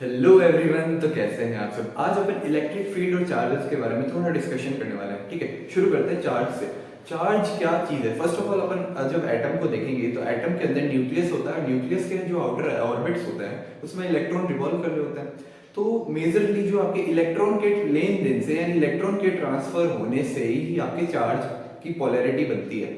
Hello everyone. तो कैसे हैं आप सब। आज अपन इलेक्ट्रिक फील्ड और चार्जेस के बारे में थोड़ा डिस्कशन करने वाले हैं। ठीक है, शुरू करते हैं चार्ज से। चार्ज क्या चीज है? फर्स्ट ऑफ ऑल अपन जब एटम को देखेंगे तो एटम के अंदर न्यूक्लियस होता है। न्यूक्लियस के जो आउटर ऑर्बिट्स होते हैं उसमें इलेक्ट्रॉन रिवॉल्व कर रहे होते हैं। तो मेजरली जो आपके इलेक्ट्रॉन के लेन देन से यानी इलेक्ट्रॉन के ट्रांसफर होने से ही आपके चार्ज की पोलैरिटी बनती है।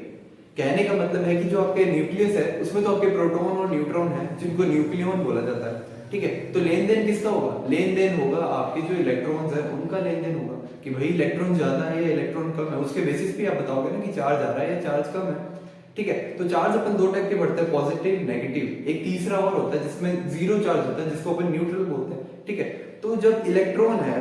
कहने का मतलब है कि जो आपके न्यूक्लियस है उसमें तो आपके प्रोटॉन और न्यूट्रॉन है जिनको न्यूक्लियन बोला जाता है। ठीक है, तो लेन देन किसका होगा? लेन देन होगा आपके जो इलेक्ट्रॉन्स है उनका लेन देन होगा कि भाई इलेक्ट्रॉन ज्यादा है या इलेक्ट्रॉन कम है। उसके बेसिस पे आप बताओगे ना कि चार्ज आ रहा है या चार्ज कम है। ठीक है, तो चार्ज अपन दो टाइप के बढ़ते हैं, पॉजिटिव नेगेटिव। एक तीसरा और होता है जिसमें जीरो चार्ज होता है जिसको अपन न्यूट्रल बोलते हैं। ठीक है, तो जब इलेक्ट्रॉन है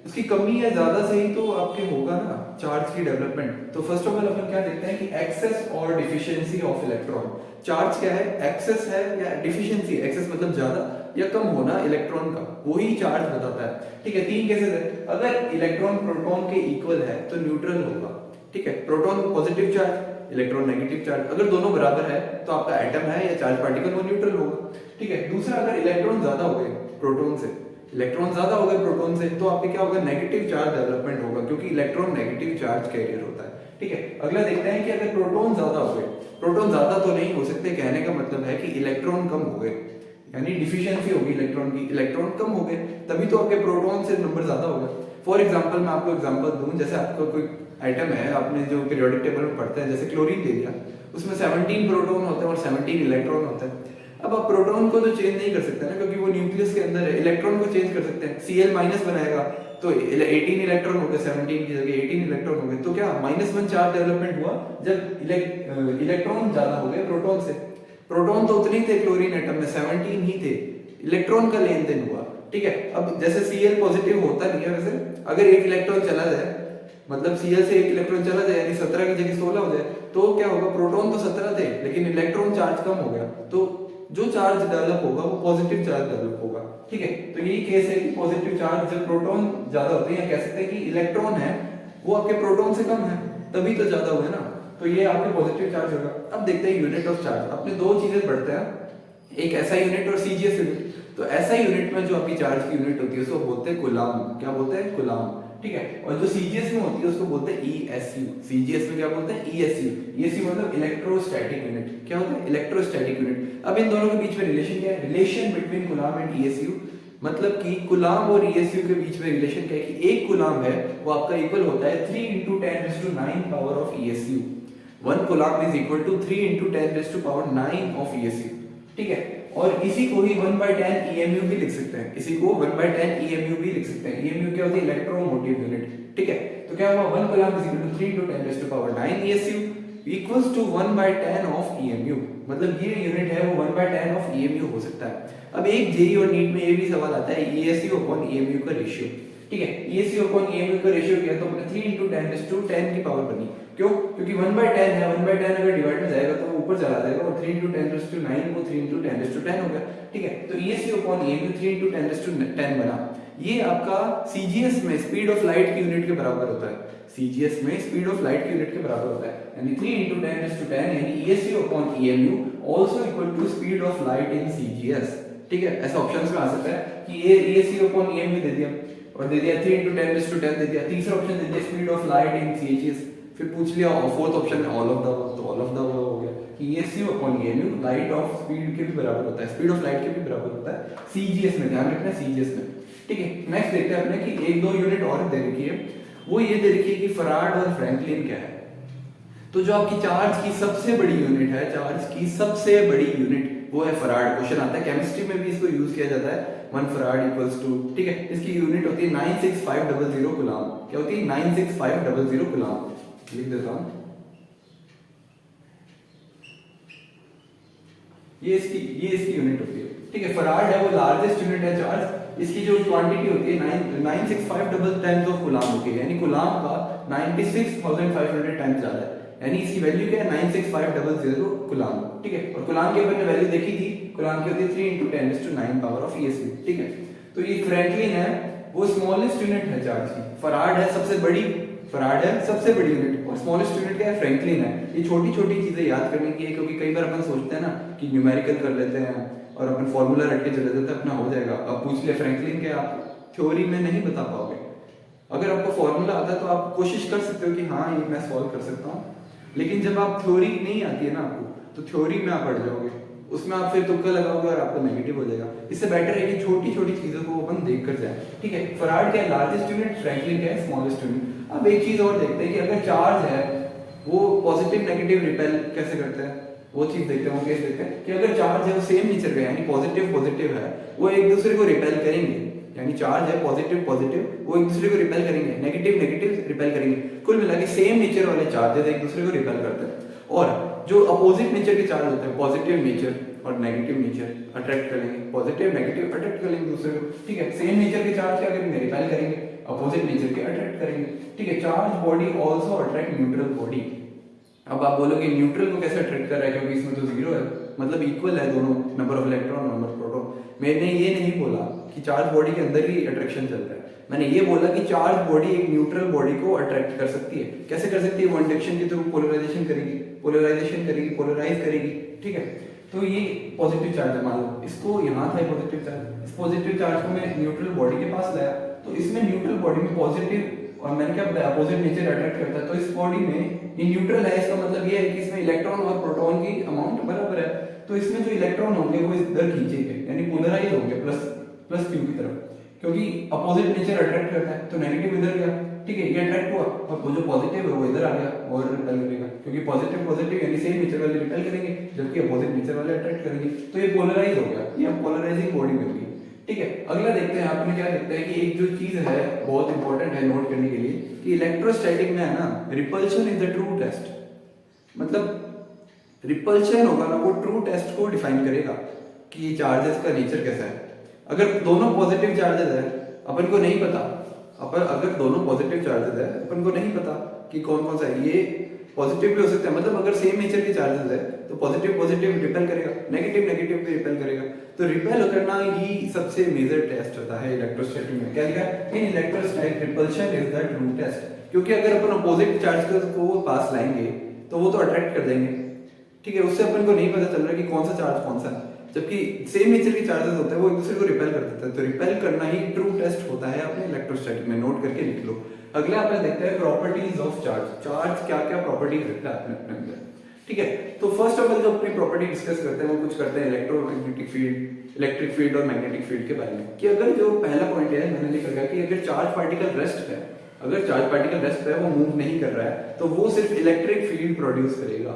उसकी कमी या ज्यादा से ही तो आपके होगा ना चार्ज की डेवलपमेंट। तो फर्स्ट ऑफ ऑल अपन क्या देखते हैं कि एक्सेस और डिफिशियंसी ऑफ इलेक्ट्रॉन। चार्ज क्या है? एक्सेस है या डिफिशियंसी। एक्सेस मतलब ज्यादा या कम होना इलेक्ट्रॉन का, वही चार्ज बताता है। ठीक है, तीन केसेस है। अगर इलेक्ट्रॉन प्रोटॉन के इक्वल है तो न्यूट्रल होगा। ठीक है, proton positive charge, electron negative charge. अगर दोनों बराबर है तो आपका एटम है या चार्ज पार्टिकल वो न्यूट्रल होगा। ठीक है, दूसरा अगर इलेक्ट्रॉन ज्यादा हो गए प्रोटॉन से, इलेक्ट्रॉन ज्यादा हो गए प्रोटॉन से, तो आपके क्या होगा? नेगेटिव चार्ज डेवलपमेंट होगा क्योंकि इलेक्ट्रॉन नेगेटिव चार्ज कैरियर होता है। ठीक है, अगला देखते हैं कि अगर प्रोटॉन ज्यादा हो गए, प्रोटॉन ज्यादा तो नहीं हो सकते, कहने का मतलब है कि इलेक्ट्रॉन कम हो गए यानी डिफिशियंसी होगी इलेक्ट्रॉन की, इलेक्ट्रॉन कम हो गए तभी तो आपके प्रोटॉन से नंबर ज्यादा हो गए। फॉर एग्जांपल मैं आपको एग्जांपल दूं, जैसे आपको कोई आइटम है, आपने जो पीरियोडिक टेबल में पढ़ते हैं, जैसे क्लोरीन ले लिया, उसमें 17 प्रोटॉन होते हैं और 17 इलेक्ट्रॉन होते हैं। अब आप प्रोटॉन को तो चेंज नहीं कर सकते ना क्योंकि वो न्यूक्लियस के अंदर है। इलेक्ट्रॉन को चेंज कर सकते हैं, Cl माइनस बनाएगा तो 18 इलेक्ट्रॉन हो गए, 17 की जगह 18 इलेक्ट्रॉन हो गए। तो क्या -1 चार्ज डेवलपमेंट हुआ जब इलेक्ट्रॉन ज्यादा हो गए प्रोटॉन से। प्रोटॉन तो उतने ही थे क्लोरीन एटम में, 17 ही थे, इलेक्ट्रॉन का लेन देन हुआ। ठीक है, अब जैसे Cl पॉजिटिव होता नहीं है वैसे, अगर एक इलेक्ट्रॉन चला जाए मतलब Cl से एक इलेक्ट्रॉन चला जाए यानी 17 की जगह 16 हो जाए तो क्या होगा? प्रोटॉन तो 17 थे लेकिन इलेक्ट्रॉन चार्ज कम हो गया, तो जो चार्ज डेवलप होगा वो पॉजिटिव चार्ज डेवलप होगा। ठीक है, तो यही केस है कि पॉजिटिव चार्ज जब प्रोटॉन ज्यादा होते हैं, कह सकते हैं कि इलेक्ट्रॉन है वो आपके प्रोटॉन से कम है तभी तो ज्यादा हुए ना, तो ये आपके पॉजिटिव चार्ज होगा। अब देखते हैं यूनिट ऑफ चार्ज। अपने दो चीजें पढ़ते हैं, एक एसआई यूनिट और सीजीएस यूनिट। तो एसआई यूनिट में जो आपकी चार्ज की यूनिट होती है उसको बोलते हैं कूलाम। क्या बोलते हैं? कूलाम। ठीक है, और जो सीजीएस में होती है उसको बोलते हैं ईएसयू। सीजीएस में क्या बोलते हैं? ईएसयू। ईएसयू मतलब इलेक्ट्रोस्टैटिक यूनिट। क्या होता है? Electrostatic unit. अब इन दोनों के बीच में रिलेशन क्या है? रिलेशन बिटवीन कूलाम एंड ईएसयू, मतलब कि कूलाम और ईएसयू के बीच में रिलेशन क्या है कि एक कूलाम है वो आपका इक्वल होता है 3 × 10⁹ power of ESU. 1 coulomb is equal to 3 × 10⁹ of ESU. ठीक है, और इसी को ही 1/10 EMU भी लिख सकते हैं। इसी को 1/10 EMU भी लिख सकते हैं। EMU क्या होती है? Electromotive unit. ठीक है, तो क्या हुआ? 1 coulomb is equal to 3 × 10⁹ ESU equals to 1/10 of EMU। मतलब ये यूनिट है वो 1/10 ऑफ EMU हो सकता है। अब एक जेई और नीट में ये भी सवाल आता है ESU अपॉन EMU का रेशियो। ठीक है, ESU अपॉन EMU का रेशियो क्या? तो अपने 3 × 10⁻10 की पावर बनी। क्यों? क्योंकि 1/10 है, 1/10 अगर डिवाइड में जाएगा तो वो ऊपर चला जाएगा और 3 × 10⁹ वो 3 × 10⁻10 हो गया। ठीक है, तो ESU अपॉन EMU 3 × 10⁻10 बना। ये आपका सीजीएस में स्पीड ऑफ लाइट की यूनिट के बराबर होता है। सीजीएस में स्पीड ऑफ लाइट की यूनिट के बराबर होता है, यानी 3 × 10⁻10 यानी ESU upon EMU also equal to speed of light in CGS. ठीक है, ऐसा ऑप्शंस में आ सकता है कि ये ESU अपॉन EMU दे दिया और दे दिया 3 × 10⁻10 दे दिया, तीसरा ऑप्शन दे दिया speed of light in CGS, फिर पूछ लिया और फोर्थ ऑप्शन में ऑल ऑफ द अबव, तो ऑल ऑफ द अबव हो गया कि ESU upon EMU light of speed के भी बराबर होता है, स्पीड ऑफ लाइट के भी बराबर होता है सीजीएस में। ध्यान रखना सीजीएस में। ठीक है, नेक्स्ट देखते हैं अपने कि एक दो यूनिट और दे रखी है, वो ये दे रखी है कि फराड और फ्रैंकलिन क्या है। तो जो आपकी चार्ज की सबसे बड़ी यूनिट है, चार्ज की सबसे बड़ी यूनिट वो है फराड। क्वेश्चन आता है केमिस्ट्री में भी इसको यूज किया जाता है। 1 फराड इक्वल्स टू, ठीक है, इसकी यूनिट होती है 96500 कूलम। क्या होती है? 96500 कूलम। लिख देता हूं, ये इसकी यूनिट होती है। ठीक है, फराड है वो लार्जेस्ट यूनिट है चार्ज। इसकी जो क्वांटिटी होती है 96500 टाइम्स ऑफ कूलम होती है, यानी कूलम का 96500 टाइम्स ज्यादा है, यानी इसकी वैल्यू क्या है? 96500 कूलम। ठीक है, और कूलम की अपन ने वैल्यू देखी थी, कूलम की होती है 3 × 10⁻9 पावर ऑफ ESU। ठीक है, तो ये फ्रैंकलिन है वो स्मॉलेस्ट यूनिट है चार्ज की, फराड है सबसे बड़ी, फराड है सबसे बड़ी यूनिट और स्मॉलेस्ट यूनिट क्या है? फ्रैंकलिन है। ये छोटी छोटी चीजें याद करने की है क्योंकि कई बार अपन सोचते हैं ना कि न्यूमेरिकल कर लेते हैं और अपन फॉर्मूला रट के चले जाते हैं, अपना हो जाएगा। अब पूछ लिया फ्रैंकलिन के, आप थ्योरी में नहीं बता पाओगे। अगर आपको फॉर्मूला आता है तो आप कोशिश कर सकते हो कि हाँ ये मैं सॉल्व कर सकता हूँ, लेकिन जब आप थ्योरी नहीं आती है ना आपको, तो थ्योरी में आप अड़ जाओगे, उसमें आप फिर तुक्का लगाओगे और आपको नेगेटिव हो जाएगा। इससे बेटर है कि छोटी छोटी चीजों को अपन देख कर जाए, ठीक है। फराड क्या है, लार्जेस्ट यूनिट, फ्रैंकलिन क्या है, स्मॉलेस्ट यूनिट। अब एक चीज और देखते हैं कि अगर चार्ज है वो पॉजिटिव नेगेटिव रिपेल कैसे करते हैं, वो चीज देखते हैं, वो केस देखते हैं कि अगर चार्ज है वो सेम नेचर का यानी पॉजिटिव पॉजिटिव है, वो एक दूसरे को रिपेल करेंगे, यानी चार्ज है पॉजिटिव पॉजिटिव, वो एक दूसरे को रिपेल करेंगे, नेगेटिव नेगेटिव रिपेल करेंगे। कुल मिला के सेम नेचर वाले चार्जेस एक दूसरे को रिपेल करते हैं। और जो अपोजिट नेचर के चार्ज होते हैं, पॉजिटिव नेचर और नेगेटिव नेचर अट्रैक्ट करेंगे, पॉजिटिव नेगेटिव अट्रैक्ट करेंगे दूसरे को, ठीक है। सेम नेचर के चार्ज क्या करेंगे, रिपेल करेंगे, अपोजिट नेचर के अट्रैक्ट करेंगे, ठीक है। Charge body also attract neutral body. अब आप बोलोगे न्यूट्रल को कैसे अट्रैक्ट कर रहा है, क्योंकि इसमें तो जीरो है, मतलब इक्वल है दोनों, number of electron number of proton. मैंने ये नहीं बोला कि चार्ज बॉडी के अंदर ही अट्रैक्शन चलता है, मैंने ये बोला कि चार्ज बॉडी एक न्यूट्रल बॉडी को अट्रैक्ट कर सकती है। कैसे कर सकती है, वो इंडक्शन के थ्रू पोलराइजेशन करेगी, पोलराइज करेगी, ठीक है। तो ये पॉजिटिव चार्ज है, मान लो इसको यहाँ था पॉजिटिव चार्ज, इस पॉजिटिव चार्ज को मैं न्यूट्रल बॉडी के पास लाया, तो इसमें न्यूट्रल बॉडी में पॉजिटिव और मैंने क्या बताया अपोजिट नेचर अट्रैक्ट करता है, तो इस बॉडी में ये न्यूट्रल है, इसका मतलब ये है कि इसमें इलेक्ट्रॉन और प्रोटॉन की अमाउंट बराबर है, तो इसमें जो इलेक्ट्रॉन होंगे वो इधर खींचेंगे, यानी पोलराइज होंगे प्लस क्यू की तरफ, क्योंकि अपोजिट नेचर अट्रैक्ट करता है, तो नेगेटिव इधर गया, ठीक है, ये अट्रैक्ट हुआ, और वो जो पॉजिटिव है वो इधर आ गया और रिपेल करेगा, क्योंकि पॉजिटिव पॉजिटिव यानी सेम नेचर वाले रिपेल करेंगे, जबकि अपोजिट नेचर वाले अट्रैक्ट करेंगे, तो ये पोलराइज हो गया, ये पोलराइजिंग बॉडी बन गई, ठीक है। अगला देखते हैं, आपने क्या देखते हैं कि एक जो चीज है बहुत इंपॉर्टेंट है नोट करने के लिए, कि इलेक्ट्रोस्टैटिक में है ना, repulsion is the true test. मतलब रिपल्शन होगा ना, वो ट्रू टेस्ट को डिफाइन करेगा कि चार्जेस का नेचर कैसा है। अगर दोनों पॉजिटिव चार्जेस है, अपन को नहीं पता, अगर दोनों पॉजिटिव चार्जेस है, अपन को नहीं पता कि कौन कौन सा है, ये पॉजिटिव भी हो सकता है, मतलब अगर सेम नेचर के चार्जेस है तो पॉजिटिव पॉजिटिव रिपेल करेगा, नेगेटिव नेगेटिव भी रिपेल करेगा, तो रिपेल करना ही सबसे मेजर टेस्ट होता है इलेक्ट्रोस्टैटिक में। क्या लिखा है, in electrostatic repulsion is the true test, क्योंकि अगर अपन अपोजिट चार्ज को पास लाएंगे तो वो तो अट्रैक्ट कर देंगे, ठीक है, उससे अपन को नहीं पता चल रहा कि कौन सा चार्ज कौन सा है, जबकि सेम नेचर के चार्जेस होते हैं वो एक दूसरे को रिपेल कर देते हैं, तो रिपेल करना ही ट्रू टेस्ट होता है अपने इलेक्ट्रोस्टैटिक में, नोट करके लिख लो। अगला अपन देखते हैं प्रॉपर्टीज ऑफ चार्ज, चार्ज क्या क्या प्रॉपर्टीज रखता है अपने अंदर, ठीक है। तो फर्स्ट ऑफ ऑल जो अपनी प्रॉपर्टी डिस्कस करते हैं वो कुछ करते हैं इलेक्ट्रोमैग्नेटिक फील्ड, इलेक्ट्रिक फील्ड और मैग्नेटिक फील्ड के बारे में, कि अगर जो पहला पॉइंट है मैंने लिख रखा है कि अगर चार्ज पार्टिकल रेस्ट पे, अगर चार्ज पार्टिकल रेस्ट पे वो मूव नहीं कर रहा है, तो वो सिर्फ इलेक्ट्रिक फील्ड प्रोड्यूस करेगा।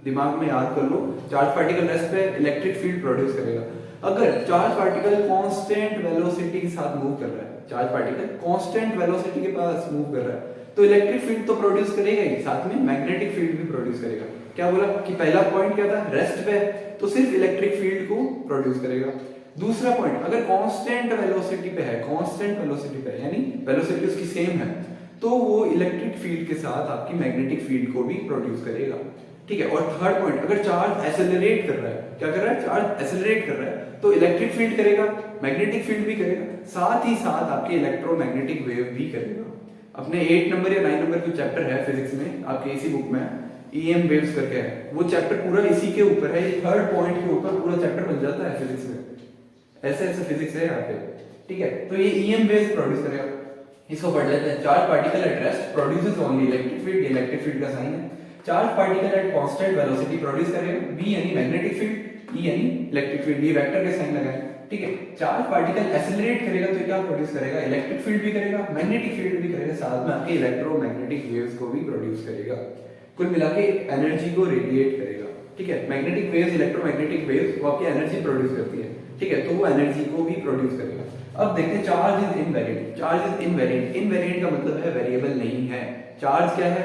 दिमाग में याद कर लो, चार्ज पार्टिकल रेस्ट पे इलेक्ट्रिक फील्ड प्रोड्यूस करेगा। अगर चार्ज पार्टिकल कांस्टेंट वेलोसिटी के साथ मूव कर रहा है, चार्ज पार्टिकल कांस्टेंट वेलोसिटी के पास मूव कर रहा है, तो इलेक्ट्रिक फील्ड तो प्रोड्यूस करेगा ही, साथ में मैग्नेटिक फील्ड भी प्रोड्यूस करेगा। क्या बोला कि पहला पॉइंट क्या था, रेस्ट पे, तो सिर्फ इलेक्ट्रिक फील्ड को प्रोड्यूस करेगा। दूसरा पॉइंट, अगर कांस्टेंट वेलोसिटी पे है, कांस्टेंट वेलोसिटी पे यानी वेलोसिटी उसकी सेम है, तो वो इलेक्ट्रिक फील्ड के साथ आपकी मैग्नेटिक फील्ड को भी प्रोड्यूस करेगा, ठीक है। और थर्ड पॉइंट, अगर चार्ज एक्सेलरेट कर रहा है, क्या कर रहा है, चार्ज एक्सेलरेट कर रहा है, तो इलेक्ट्रिक फील्ड करेगा, मैग्नेटिक फील्ड भी करेगा, साथ ही साथ आपके इलेक्ट्रोमैग्नेटिक वेव भी करेगा। अपने 8 नंबर या 9 नंबर की चैप्टर है फिजिक्स में, आपके इसी बुक में EM वेव्स करके है, वो चैप्टर पूरा इसी के ऊपर है, ये थर्ड पॉइंट के ऊपर पूरा चैप्टर बन जाता है फिजिक्स में, ऐसे ऐसे फिजिक्स है यहाँ पे, ठीक है। तो ये EM वेव्स प्रोड्यूस करेगा, इसको पढ़ लेते हैं। Charge particle at rest produces only electric field, ये इलेक्ट्रिक फील्ड का साइन है। Charge particle at constant velocity produce करेगा, B यानी मैग्नेटिक फील्ड, E यानी इलेक्ट्रिक फील्ड, ये वेक्टर के साइन लगाएं, ठीक है। चार्ज पार्टिकल एक्सेलरेट करेगा तो क्या प्रोड्यूस करेगा, इलेक्ट्रिक फील्ड भी करेगा, मैग्नेटिक फील्ड भी करेगा, साथ में आपके इलेक्ट्रोमैग्नेटिक वेव्स को भी प्रोड्यूस करेगा, कुल मिला के एनर्जी को रेडिएट करेगा, ठीक है। मैग्नेटिक वेव्स, इलेक्ट्रोमैग्नेटिक वेव्स वो आपकी एनर्जी प्रोड्यूस करती है, ठीक है, तो वो एनर्जी को भी प्रोड्यूस करेगा। अब देखते हैं charge is invariant, charge is invariant, invariant का मतलब है वेरिएबल नहीं है। चार्ज क्या है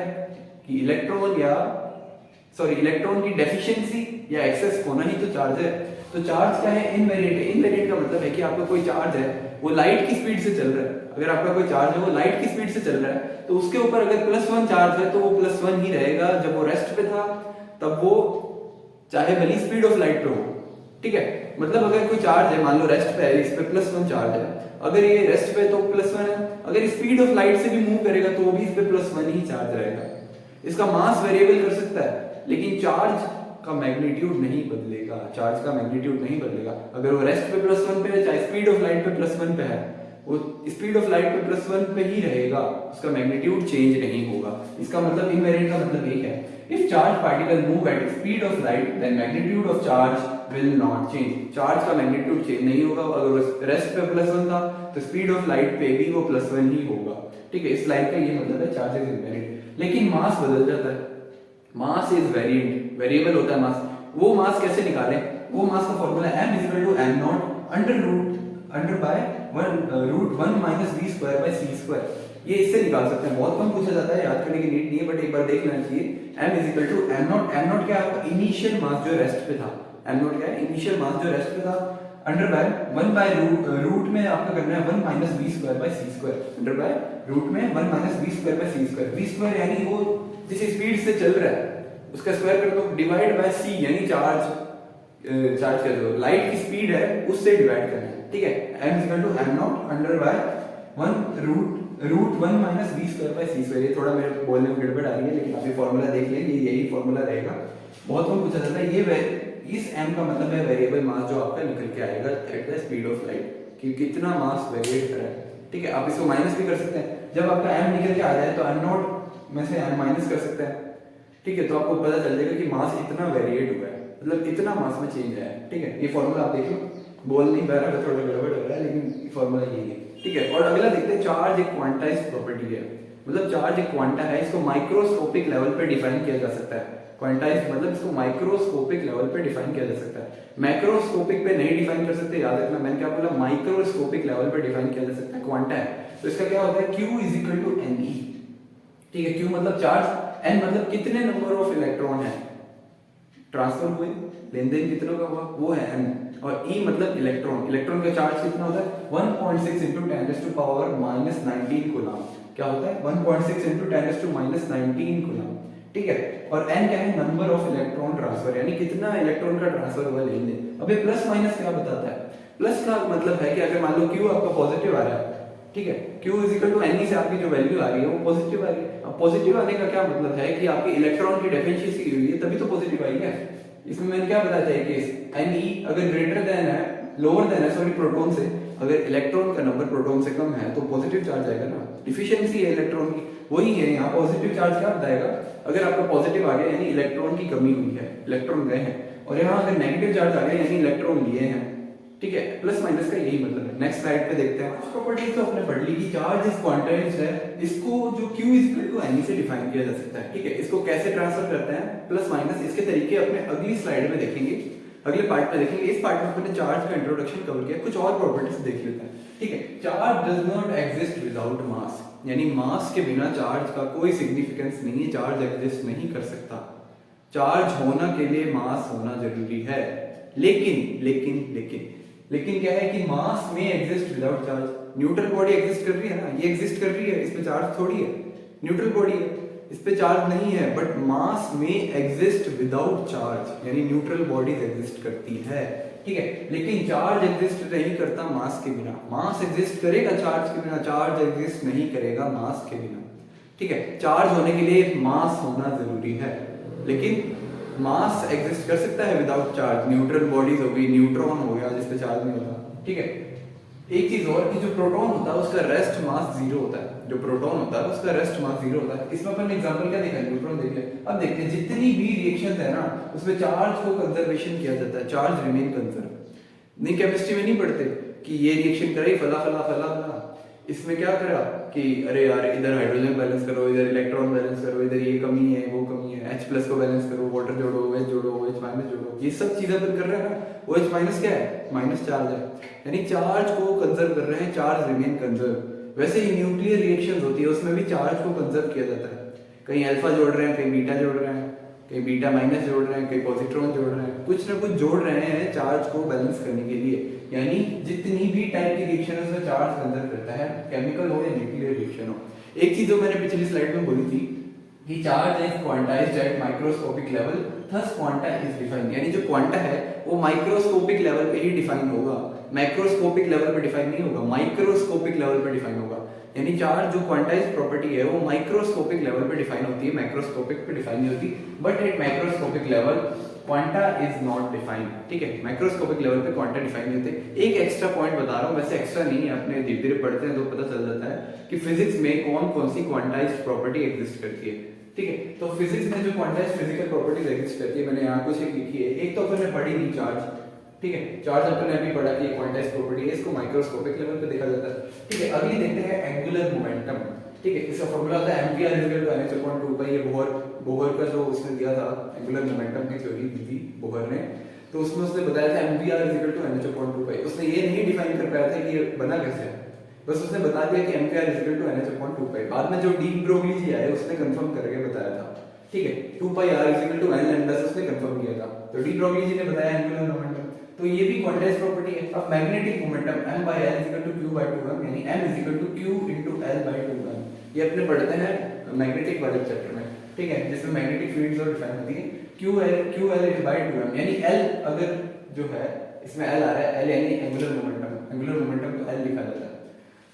कि इलेक्ट्रॉन की डेफिशिएंसी या एक्सेस होना ही तो चार्ज है। तो चार्ज क्या है, इनवेरिएंट है। इनवेरिएंट का मतलब है कि आपका कोई चार्ज है वो लाइट की स्पीड से चल रहा है, अगर आपका कोई चार्ज है वो लाइट की स्पीड से चल रहा है, तो उसके ऊपर अगर +1 चार्ज है तो वो +1 ही रहेगा। जब वो रेस्ट पे था तब वो चाहे भली स्पीड ऑफ लाइट पे हो, ठीक है। मतलब अगर कोई चार्ज है, मान लो रेस्ट पे है, इस पे +1 चार्ज है, अगर ये रेस्ट पे तो +1 है, अगर स्पीड ऑफ लाइट से भी मूव करेगा तो भी इस पे +1 ही चार्ज रहेगा। इसका मास वेरिएबल कर सकता है, लेकिन चार्ज का मैग्नीट्यूड नहीं बदलेगा, चार्ज का मैग्नीट्यूड नहीं बदलेगा। अगर वो रेस्ट पे +1 पे है, चाहे स्पीड ऑफ लाइट पे +1 पे है, वो स्पीड ऑफ लाइट पे +1 पे ही रहेगा, उसका मैग्नीट्यूड चेंज नहीं होगा। इसका मतलब इनवेरिएंट का मतलब यही है, if charge particle move at speed of light then magnitude of charge will not change. Charge का मैग्नीट्यूड चेंज नहीं होगा। अगर रेस्ट पे +1 था तो स्पीड ऑफ लाइट पे भी वो +1 ही होगा, ठीक है। इस लाइन का ये मतलब है चार्ज इज इनवेरिएंट। लेकिन मास बदल जाता है, मास इज वेरिएंट, वेरिएबल होता है मास। वो मास कैसे निकालें? वो मास का formula m = m0 under by 1 - v²/c²। ये इससे निकाल सकते हैं। बहुत कम पूछा जाता है, याद करने की नीड नहीं है, बट एक बार देख लेना चाहिए। m = m0, m0 क्या है? इनिशियल मास जो रेस्ट पे था। m0 क्या है? इनिशियल मास जो रेस्ट पे था, अंडर बाय 1/रूट में आपका करना है 1 - v²/c²। अंडर बाय रूट में 1 - v²/c²। v² यानी वो जिस स्पीड से चल रहा है उसका स्क्वायर कर दो, डिवाइड बाय c यानी चार्ज कर दो, लाइट की स्पीड है उससे डिवाइड करना है, ठीक है। m = m0 under by 1 v²/c²। ये थोड़ा मेरे बोलने में गड़बड़ आ रही है, लेकिन आप ये फॉर्मूला देख लें, ये यही फॉर्मूला रहेगा। बहुत कम पूछा जाता है। ये इस m का मतलब है वेरिएबल मास जो आपका निकल के आएगा at the speed of light, कि कितना मास वेरिएट कर रहा है, ठीक है। आप इसको माइनस भी कर सकते हैं। जब आपका m निकल के आ जाए तो m0 में से m माइनस कर सकते हैं, ठीक है। तो आपको पता चल जाएगा कि मास इतना वेरिएट हुआ है, मतलब इतना मास में चेंज आया है, ठीक है। ये फॉर्मूला आप देख लो, बोल नहीं पा रहा, थोड़ा गड़बड़ हो रहा है, लेकिन फॉर्मूला यही है, ठीक है। और अगला देखते हैं, चार्ज एक क्वांटाइज्ड प्रॉपर्टी है, मतलब चार्ज एक क्वांटा है, इसको माइक्रोस्कोपिक लेवल पे डिफाइन किया जा सकता है। क्वांटाइज्ड मतलब इसको माइक्रोस्कोपिक लेवल पे डिफाइन किया जा सकता है। मैक्रोस्कोपिक पे नहीं डिफाइन कर सकते, याद रखना मैंने क्या बोला, माइक्रोस्कोपिक लेवल पे डिफाइन किया जा सकता है। क्वांटा है तो इसका क्या होता है, Q = ne, ठीक है। Q मतलब चार्ज, n मतलब कितने नंबर ऑफ इलेक्ट्रॉन है ट्रांसफर हुए, लेन देन कितनों का हुआ, वो है m। और E मतलब इलेक्ट्रॉन, इलेक्ट्रॉन का चार्ज कितना होता है 1.6 × 10⁻⁻19 कूलम। क्या होता है 1.6 × 10⁻⁻19 कूलम, ठीक है। और n क्या है, नंबर ऑफ इलेक्ट्रॉन ट्रांसफर, यानी कितना इलेक्ट्रॉन का ट्रांसफर हुआ लेन देन। अब ये प्लस माइनस क्या बताता है? प्लस का मतलब है कि अगर मान लो Q आपका पॉजिटिव आ रहा है, ठीक है, Q = ne से आपकी जो वैल्यू आ रही है वो पॉजिटिव आ रही है। अब पॉजिटिव आने का क्या मतलब है कि आपकी इलेक्ट्रॉन की डेफिशिएंसी हुई है, तभी तो पॉजिटिव आई है। इसमें मैंने क्या बताया था केस, Ne अगर ग्रेटर देन है, लोअर देन है सॉरी प्रोटॉन से, अगर इलेक्ट्रॉन का नंबर प्रोटॉन से कम है तो पॉजिटिव चार्ज आएगा ना, डिफिशिएंसी है इलेक्ट्रॉन की, वही है यहाँ पॉजिटिव चार्ज क्या बताएगा। अगर आपका पॉजिटिव आ गया यानी इलेक्ट्रॉन की कमी हुई है, इलेक्ट्रॉन गए हैं, और यहाँ अगर नेगेटिव चार्ज आ गया यानी इलेक्ट्रॉन लिए हैं, ठीक है। प्लस माइनस का यही मतलब है। नेक्स्ट स्लाइड पे देखते हैं। प्रॉपर्टीज तो आपने पढ़ ली कि चार्ज इज क्वांटाइज्ड है, इसको जो Q = ne से डिफाइन किया जा सकता है, ठीक है। इसको कैसे ट्रांसफर करते हैं प्लस माइनस, इसके तरीके अपने अगली स्लाइड में देखेंगे, अगले पार्ट में देखेंगे। इस पार्ट में अपने चार्ज का इंट्रोडक्शन कवर किया, कुछ और प्रॉपर्टीज देख लेते हैं, ठीक है। Charge does not exist without mass, यानी मास के बिना चार्ज का कोई सिग्निफिकेंस नहीं है, चार्ज एग्जिस्ट नहीं कर सकता। चार्ज होना के लिए मास होना जरूरी है, लेकिन क्या है कि मास में exist without charge. Neutral body exist कर रही है ना, ये एग्जिस्ट कर रही है, इसमें चार्ज थोड़ी है, न्यूट्रल बॉडी है, इस पे चार्ज नहीं है, बट मास में एग्जिस्ट विदाउट चार्ज, यानी न्यूट्रल बॉडीज एग्जिस्ट करती है, ठीक है। लेकिन चार्ज एग्जिस्ट नहीं करता मास के बिना, मास एग्जिस्ट करेगा चार्ज के बिना, चार्ज एग्जिस्ट नहीं करेगा मास के बिना, ठीक है। चार्ज होने के लिए मास होना जरूरी है, लेकिन मास एग्जिस्ट कर सकता है विदाउट चार्ज। न्यूट्रल बॉडीज हो गई, न्यूट्रॉन हो गया जिसपे चार्ज नहीं होता, ठीक है। एक चीज और कि जो प्रोटॉन होता है उसका रेस्ट मास 0 होता है, जो प्रोटॉन होता है उसका रेस्ट मास 0 होता है। इसमें अपन एग्जांपल क्या देखा, न्यूट्रॉन देख ले। अब देखते हैं जितनी भी रिएक्शंस है ना उसमें चार्ज को कंजर्वेशन किया जाता है, चार्ज रिमेन कंजर्व। नहीं केमिस्ट्री में नहीं पढ़ते कि ये रिएक्शन करे फला फला फला फला, इसमें क्या करा कि अरे यार इधर हाइड्रोजन बैलेंस करो, इधर इलेक्ट्रॉन बैलेंस करो, इधर ये कमी है वो कमी है, H+ को बैलेंस करो, वाटर जोड़ो, OH जोड़ो, OH- जोड़ो, ये सब चीजें अपन कर रहे हैं ना। OH- क्या है, माइनस चार्ज है, यानी चार्ज को कंजर्व कर रहे हैं, चार्ज रिमेन कंजर्व। वैसे ही न्यूक्लियर रिएक्शंस होती है उसमें भी चार्ज को कंजर्व किया जाता है, कहीं अल्फा जोड़ रहे हैं, कहीं बीटा जोड़ रहे हैं, कहीं बीटा माइनस जोड़ रहे हैं, कहीं पॉजिट्रॉन जोड़ रहे हैं, कुछ ना कुछ जोड़ रहे हैं चार्ज को बैलेंस करने के लिए। यानी जितनी भी टाइप की रिएक्शन है उसमें चार्ज कंजर्व करता है, केमिकल हो या न्यूक्लियर रिएक्शन हो। एक चीज जो मैंने पिछली स्लाइड में बोली थी कि charge is quantized at microscopic level, thus quanta is defined, यानी जो क्वांटा है वो माइक्रोस्कोपिक लेवल पे ही डिफाइन होगा, मैक्रोस्कोपिक लेवल पे डिफाइन नहीं होगा, माइक्रोस्कोपिक लेवल पे डिफाइन होगा। यानी चार्ज जो क्वांटाइज्ड प्रॉपर्टी है वो माइक्रोस्कोपिक लेवल पे डिफाइन होती है, मैक्रोस्कोपिक पे डिफाइन नहीं होती। But at microscopic level quanta is not defined, ठीक है, माइक्रोस्कोपिक लेवल पे क्वांटा डिफाइन नहीं होते। एक एक्स्ट्रा पॉइंट बता रहा हूँ, वैसे एक्स्ट्रा नहीं है, अपने धीरे धीरे पढ़ते हैं तो पता चल जाता है कि फिजिक्स में कौन कौन सी क्वांटाइज्ड प्रॉपर्टी एग्जिस्ट करती है, ठीक है। तो फिजिक्स में जो क्वांटाइज्ड फिजिकल प्रॉपर्टीज एग्जिस्ट करती है, मैंने यहाँ कुछ एक लिखी है। एक तो अपन ने पढ़ी नहीं चार्ज, ठीक है, चार्ज अपन ने अभी पढ़ा कि क्वांटाइज्ड प्रॉपर्टी है, इसको माइक्रोस्कोपिक लेवल पे देखा जाता है, ठीक है। अगली देखते हैं एंगुलर मोमेंटम, ठीक है। इसका फॉर्मूला होता है mvr = nh/2 ये बोहर का जो उसने दिया था, एंगुलर मोमेंटम की थ्योरी दी थी बोहर ने, तो उसमें उसने बताया था mvr = nh/2। उसने ये नहीं डिफाइन कर पाया था कि ये बना कैसे है, बस उसने बता दिया कि mvr = nh/2। बाद में जो डी ब्रोगली जी आए उसने कंफर्म करके बताया था, ठीक है, 2πr = n लैम्डा से उसने कंफर्म किया था। तो डी ब्रोगली जी ने बताया एंगुलर मोमेंटम, तो ये भी क्वांटाइज्ड प्रॉपर्टी है। अब मैग्नेटिक मोमेंटम m/l = q/2m, यानी m = q × l/2m, ये अपने पढ़ते हैं मैग्नेटिक वाले चैप्टर में, ठीक है, जिसमें मैग्नेटिक फील्ड्स और डिफाइन होती है। QL/2m, यानी L अगर जो है इसमें L आ रहा है, L यानी एंगुलर मोमेंटम को L लिखा जाता है।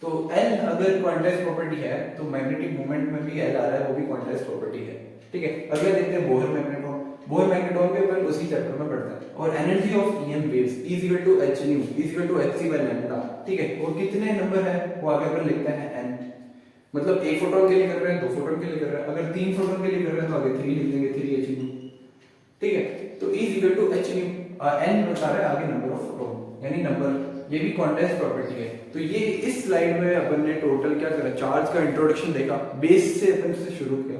तो L अगर क्वांटाइज्ड प्रॉपर्टी है तो मैग्नेटिक मोमेंट में भी L आ रहा है, वो भी क्वांटाइज्ड प्रॉपर्टी है, ठीक है। अगला देखते हैं बोहर मैग्नेट्रॉन। बोहर मैग्नेट्रॉन भी अपन उसी चैप्टर में पढ़ते हैं। और energy of EM waves E = hν hc/λ, ठीक है। और कितने नंबर है वो आगे अपन लिखते हैं n, मतलब एक फोटोन के लिए कर रहे हैं, 2 फोटोन के लिए कर रहे हैं, अगर 3 फोटोन के लिए कर रहे हैं तो आगे 3 लिख देंगे, 3hν, ठीक है। तो E = hν, n बता रहा है आगे नंबर ऑफ फोटोन, यानी नंबर, ये भी क्वांटाइज्ड प्रॉपर्टी है। तो ये इस स्लाइड में अपन ने टोटल क्या करा, चार्ज का इंट्रोडक्शन देखा, बेस से अपन से शुरू किया।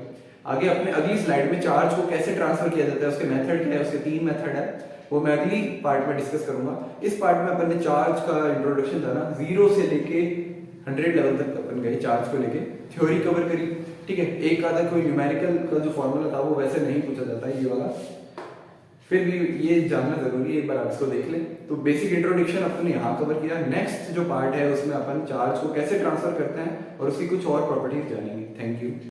आगे अपने अगली स्लाइड में चार्ज को कैसे ट्रांसफर किया जाता है, उसके मेथड क्या है, उसके 3 मेथड है, वो मैं अगली पार्ट में डिस्कस करूंगा। इस पार्ट में अपन ने चार्ज का इंट्रोडक्शन था ना, 0 से लेके 100 लेवल तक अपन गए चार्ज को लेके, थ्योरी कवर करी, ठीक है। एक आधा कोई न्यूमेरिकल का जो फॉर्मूला था वो वैसे नहीं पूछा जाता है, ये वाला, फिर भी ये जानना जरूरी है, एक बार आप इसको देख लें। तो बेसिक इंट्रोडक्शन अपन ने यहाँ कवर किया। नेक्स्ट जो पार्ट है उसमें अपन चार्ज को कैसे ट्रांसफर करते हैं और उसकी कुछ और प्रॉपर्टीज जानेंगे। Thank you.